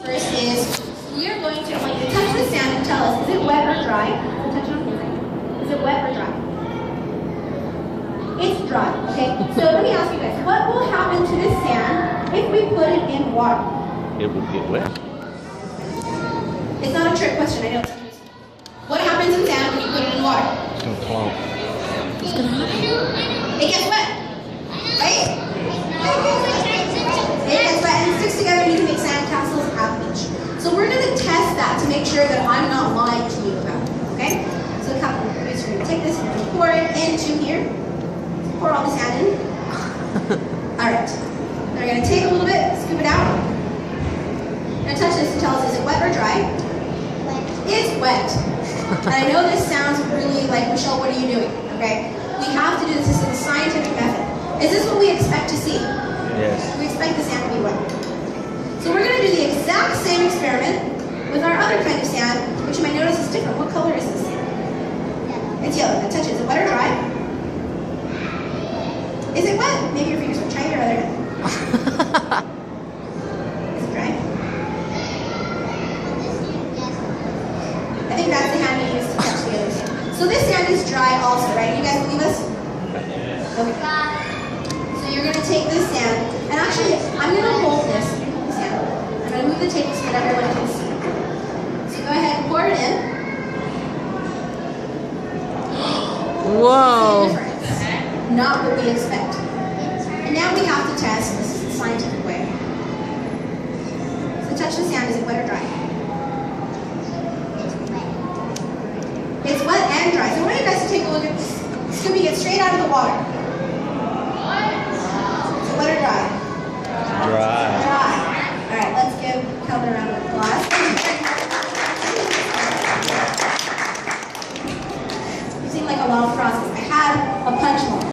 First is we are going to want you to touch the sand and tell us, is it wet or dry? Touch it on the side. Is it wet or dry? It's dry, okay? So let me ask you guys, what will happen to this sand if we put it in water? It would get wet. It's not a trick question, I know. What happens in sand when you put it in water? It's gonna clump. What's gonna happen? It gets wet, right? It gets wet and it sticks together and you can make sand castles at the beach. So we're gonna test that to make sure that I'm not lying to you about it, okay? So a couple of ways, we're gonna take this and we're gonna pour it into here. Pour all the sand in. All right. Then we're gonna take a little bit, scoop it out. We're gonna touch this and tell us, is it wet or dry? Wet. It's wet. And I know this sounds really like, Michelle, what are you doing? Okay? We have to do this. This is a scientific method. Is this what we expect to see? Yes. We expect the sand to be wet. So we're gonna do the exact same experiment with our other kind of sand, which you might notice is different. What color is this sand? Yellow. It's yellow. Now touch it. Is it wet or dry? Is it wet? Maybe your fingers will try your other hand. Is it dry? I think that's the hand we use to touch the other sand. So this sand is dry also, right? You guys believe us? Okay. So you're going to take this sand, and actually, I'm going to hold this. Hold the sand. I'm going to move the table so that everyone can see. So go ahead and pour it in. Whoa. Not what we expect. And now we have to test, this is the scientific way. So touch the sand, is it wet or dry? It's wet and dry. So I want you guys to take a look at this, scooping it straight out of the water. Is it wet or dry? Dry. Dry. All right, let's give Kelvin a round of applause. You seem like a long process. I had a punch line.